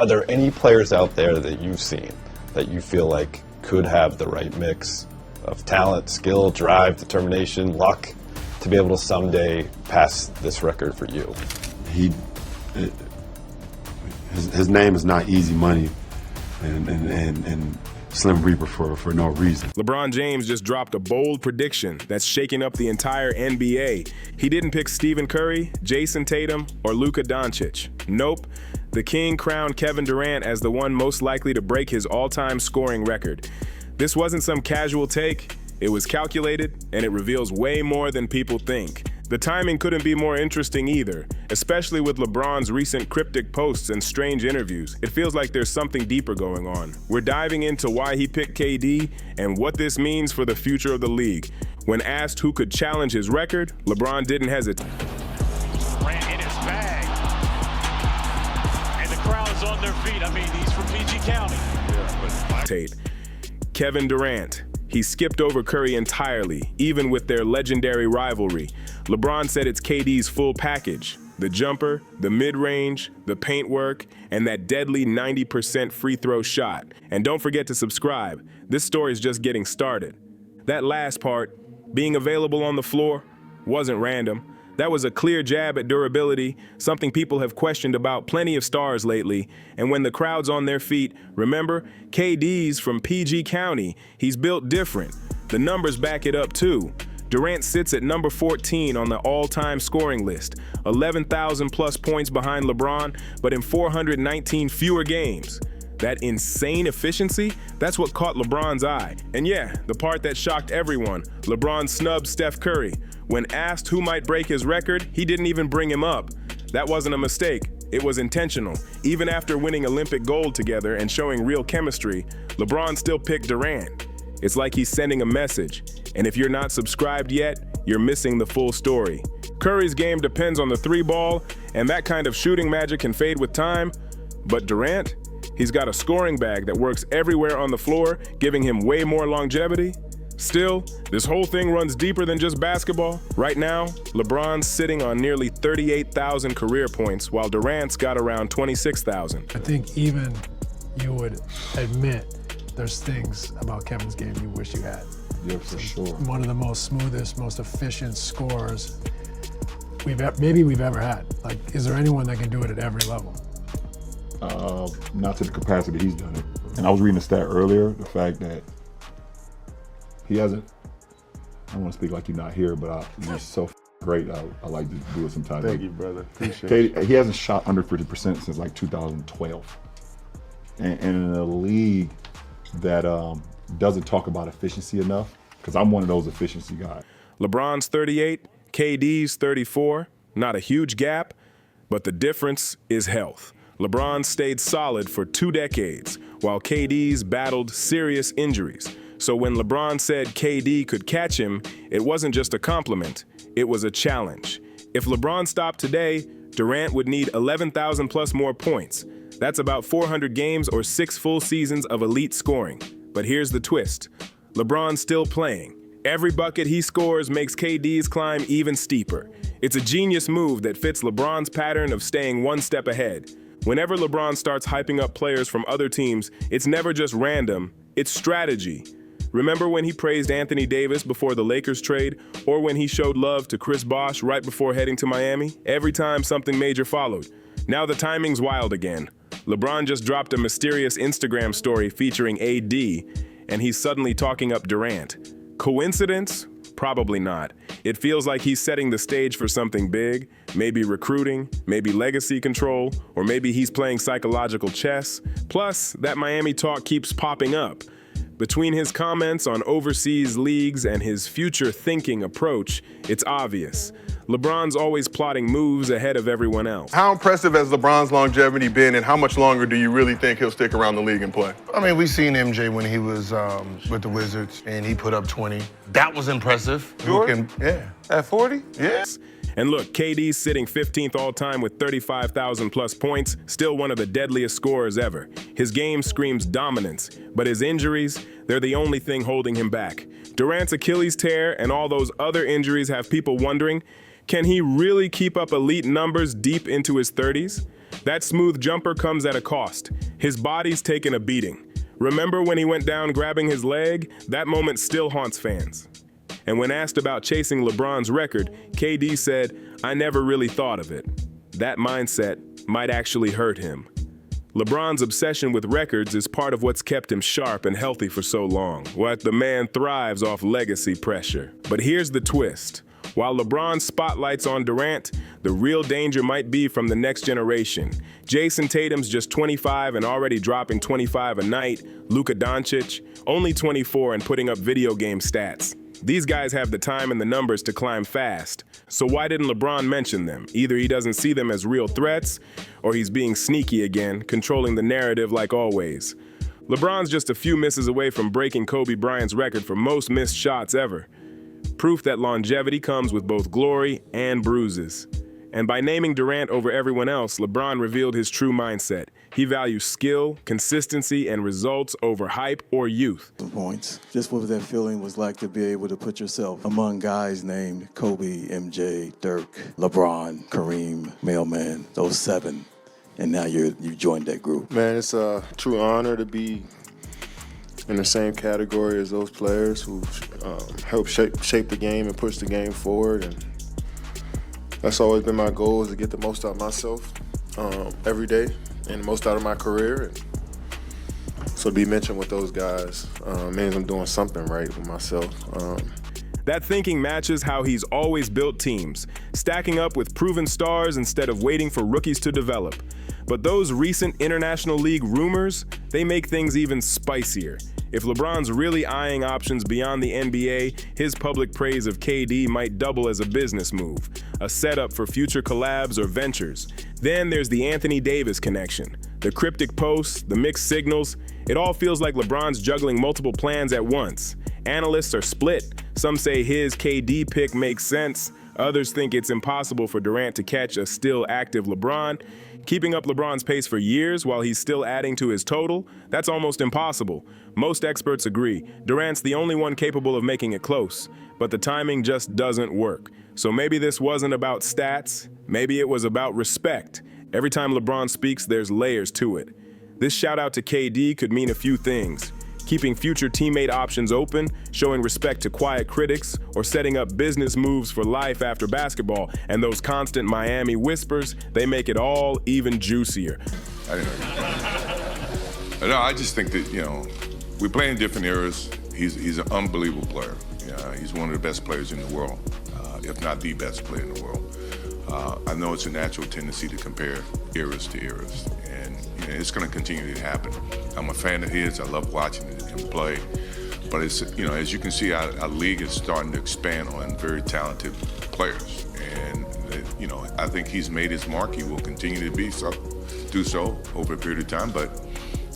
Are there any players out there that you've seen that you feel like could have the right mix of talent, skill, drive, determination, luck to be able to someday pass this record for you? His name is not easy money and Slim Reaper for no reason. LeBron James just dropped a bold prediction that's shaking up the entire NBA. He didn't pick Stephen Curry, Jason Tatum, or Luka Doncic. Nope. The King crowned Kevin Durant as the one most likely to break his all-time scoring record. This wasn't some casual take. It was calculated, and it reveals way more than people think. The timing couldn't be more interesting either, especially with LeBron's recent cryptic posts and strange interviews. It feels like there's something deeper going on. We're diving into why he picked KD and what this means for the future of the league. When asked who could challenge his record, LeBron didn't hesitate. Durant in his bag. And the crowd's on their feet. I mean, he's from PG County. Kevin Durant. He skipped over Curry entirely, even with their legendary rivalry. LeBron said it's KD's full package: the jumper, the mid-range, the paint work, and that deadly 90% free throw shot. And don't forget to subscribe. This story's just getting started. That last part, being available on the floor, wasn't random. That was a clear jab at durability, something people have questioned about plenty of stars lately. And when the crowd's on their feet, remember, KD's from PG County. He's built different. The numbers back it up too. Durant sits at number 14 on the all-time scoring list, 11,000 plus points behind LeBron, but in 419 fewer games. That insane efficiency, that's what caught LeBron's eye. And yeah, the part that shocked everyone, LeBron snubbed Steph Curry. When asked who might break his record, he didn't even bring him up. That wasn't a mistake, it was intentional. Even after winning Olympic gold together and showing real chemistry, LeBron still picked Durant. It's like he's sending a message. And if you're not subscribed yet, you're missing the full story. Curry's game depends on the three ball, and that kind of shooting magic can fade with time. But Durant, he's got a scoring bag that works everywhere on the floor, giving him way more longevity. Still, this whole thing runs deeper than just basketball. Right now, LeBron's sitting on nearly 38,000 career points, while Durant's got around 26,000. I think even you would admit there's things about Kevin's game you wish you had. Yeah, for sure. One of the most smoothest, most efficient scorers maybe we've ever had. Like, is there anyone that can do it at every level? Not to the capacity he's done it. And I was reading a stat earlier, the fact that he hasn't, I don't want to speak like you're not here, but he's so great. I like to do it sometimes. Thank you, brother. Appreciate it. He hasn't shot under 50% since like 2012. And in a league that doesn't talk about efficiency enough, because I'm one of those efficiency guys. LeBron's 38, KD's 34. Not a huge gap, but the difference is health. LeBron stayed solid for 2 decades, while KD's battled serious injuries. So when LeBron said KD could catch him, it wasn't just a compliment, it was a challenge. If LeBron stopped today, Durant would need 11,000 plus more points. That's about 400 games or 6 full seasons of elite scoring. But here's the twist. LeBron's still playing. Every bucket he scores makes KD's climb even steeper. It's a genius move that fits LeBron's pattern of staying one step ahead. Whenever LeBron starts hyping up players from other teams, it's never just random, it's strategy. Remember when he praised Anthony Davis before the Lakers trade, or when he showed love to Chris Bosh right before heading to Miami? Every time something major followed. Now the timing's wild again. LeBron just dropped a mysterious Instagram story featuring AD, and he's suddenly talking up Durant. Coincidence? Probably not. It feels like he's setting the stage for something big, maybe recruiting, maybe legacy control, or maybe he's playing psychological chess. Plus, that Miami talk keeps popping up. Between his comments on overseas leagues and his future-thinking approach, it's obvious. LeBron's always plotting moves ahead of everyone else. How impressive has LeBron's longevity been, and how much longer do you really think he'll stick around the league and play? I mean, we seen MJ when he was with the Wizards, and he put up 20. That was impressive. Jordan? Yeah. At 40? Yes. And look, KD's sitting 15th all-time with 35,000 plus points, still one of the deadliest scorers ever. His game screams dominance, but his injuries, they're the only thing holding him back. Durant's Achilles tear and all those other injuries have people wondering, can he really keep up elite numbers deep into his 30s? That smooth jumper comes at a cost. His body's taken a beating. Remember when he went down grabbing his leg? That moment still haunts fans. And when asked about chasing LeBron's record, KD said, "I never really thought of it." That mindset might actually hurt him. LeBron's obsession with records is part of what's kept him sharp and healthy for so long. What the man thrives off legacy pressure. But here's the twist. While LeBron's spotlight's on Durant, the real danger might be from the next generation. Jason Tatum's just 25 and already dropping 25 a night. Luka Doncic, only 24 and putting up video game stats. These guys have the time and the numbers to climb fast. So why didn't LeBron mention them? Either he doesn't see them as real threats, or he's being sneaky again, controlling the narrative like always. LeBron's just a few misses away from breaking Kobe Bryant's record for most missed shots ever. Proof that longevity comes with both glory and bruises. And by naming Durant over everyone else, LeBron revealed his true mindset. He values skill, consistency, and results over hype or youth. Points. Just what that feeling was like to be able to put yourself among guys named Kobe, MJ, Dirk, LeBron, Kareem, Mailman, those 7. And now you joined that group. Man, it's a true honor to be in the same category as those players who helped shape the game and push the game forward. And that's always been my goal, is to get the most out of myself every day and the most out of my career. And so to be mentioned with those guys means I'm doing something right with myself. That thinking matches how he's always built teams, stacking up with proven stars instead of waiting for rookies to develop. But those recent International League rumors, they make things even spicier. If LeBron's really eyeing options beyond the NBA, his public praise of KD might double as a business move, a setup for future collabs or ventures. Then there's the Anthony Davis connection. The cryptic posts, the mixed signals, it all feels like LeBron's juggling multiple plans at once. Analysts are split. Some say his KD pick makes sense. Others think it's impossible for Durant to catch a still active LeBron. Keeping up LeBron's pace for years while he's still adding to his total, that's almost impossible. Most experts agree. Durant's the only one capable of making it close, but the timing just doesn't work. So maybe this wasn't about stats, maybe it was about respect. Every time LeBron speaks, there's layers to it. This shout out to KD could mean a few things. Keeping future teammate options open, showing respect to quiet critics, or setting up business moves for life after basketball. And those constant Miami whispers, they make it all even juicier. I just think that, we play in different eras. He's an unbelievable player. He's one of the best players in the world, if not the best player in the world. I know it's a natural tendency to compare eras to eras, and it's going to continue to happen. I'm a fan of his. I love watching him play. But it's, as you can see, our league is starting to expand on very talented players. And, I think he's made his mark. He will continue to do so over a period of time. But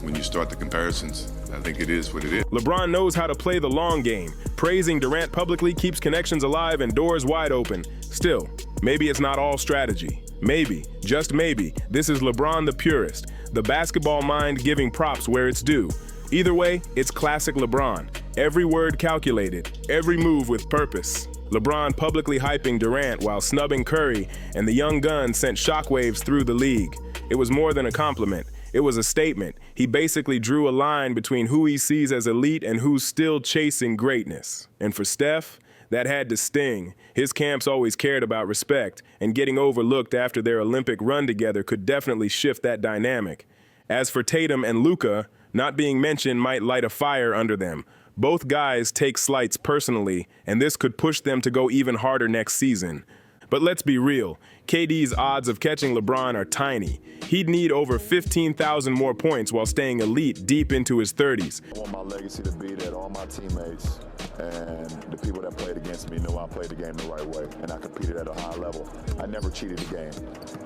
when you start the comparisons, I think it is what it is. LeBron knows how to play the long game. Praising Durant publicly keeps connections alive and doors wide open. Still, maybe it's not all strategy. Maybe, just maybe, this is LeBron the purist, the basketball mind giving props where it's due. Either way, it's classic LeBron. Every word calculated, every move with purpose. LeBron publicly hyping Durant while snubbing Curry, and the young gun sent shockwaves through the league. It was more than a compliment. It was a statement. He basically drew a line between who he sees as elite and who's still chasing greatness. And for Steph, that had to sting. His camps always cared about respect, and getting overlooked after their Olympic run together could definitely shift that dynamic. As for Tatum and Luka, not being mentioned might light a fire under them. Both guys take slights personally, and this could push them to go even harder next season. But let's be real, KD's odds of catching LeBron are tiny. He'd need over 15,000 more points while staying elite deep into his 30s. I want my legacy to be that all my teammates and the people that played against me know I played the game the right way, and I competed at a high level. I never cheated the game.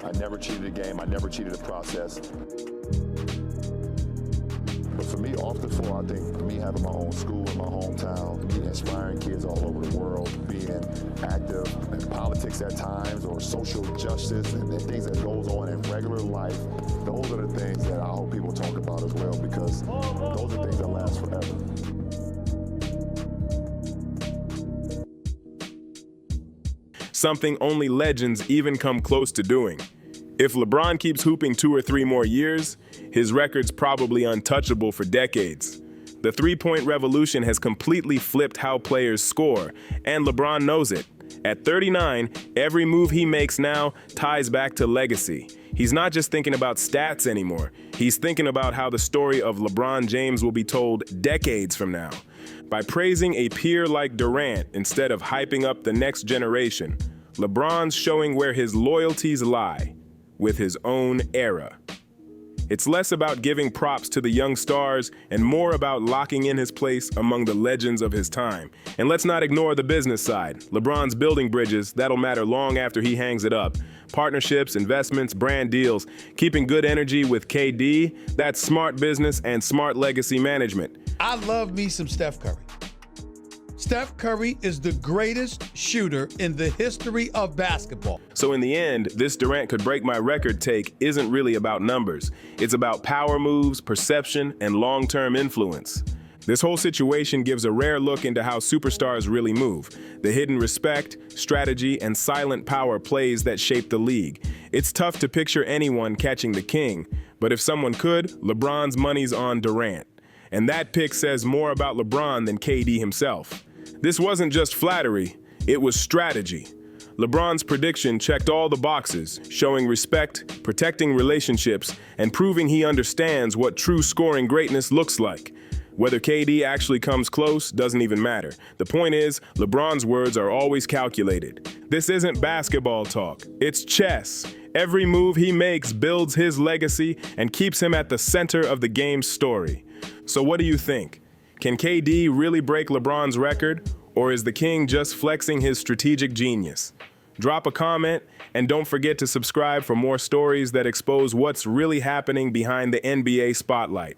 I never cheated the game. I never cheated the process. But for me, off the floor, I think me having my own school in my hometown, me inspiring kids all over the world, being active in politics at times, or social justice and things that goes on in regular life, those are the things that I hope people talk about as well, because those are things that last forever. Something only legends even come close to doing. If LeBron keeps hooping 2 or 3 more years, his record's probably untouchable for decades. The three-point revolution has completely flipped how players score, and LeBron knows it. At 39, every move he makes now ties back to legacy. He's not just thinking about stats anymore. He's thinking about how the story of LeBron James will be told decades from now. By praising a peer like Durant instead of hyping up the next generation, LeBron's showing where his loyalties lie, with his own era. It's less about giving props to the young stars and more about locking in his place among the legends of his time. And let's not ignore the business side. LeBron's building bridges that'll matter long after he hangs it up. Partnerships, investments, brand deals, keeping good energy with KD, that's smart business and smart legacy management. I love me some Steph Curry. Steph Curry is the greatest shooter in the history of basketball. So in the end, this Durant could break my record take isn't really about numbers. It's about power moves, perception, and long-term influence. This whole situation gives a rare look into how superstars really move, the hidden respect, strategy, and silent power plays that shape the league. It's tough to picture anyone catching the king, but if someone could, LeBron's money's on Durant. And that pick says more about LeBron than KD himself. This wasn't just flattery, it was strategy. LeBron's prediction checked all the boxes, showing respect, protecting relationships, and proving he understands what true scoring greatness looks like. Whether KD actually comes close doesn't even matter. The point is, LeBron's words are always calculated. This isn't basketball talk, it's chess. Every move he makes builds his legacy and keeps him at the center of the game's story. So what do you think? Can KD really break LeBron's record, or is the king just flexing his strategic genius? Drop a comment, and don't forget to subscribe for more stories that expose what's really happening behind the NBA spotlight.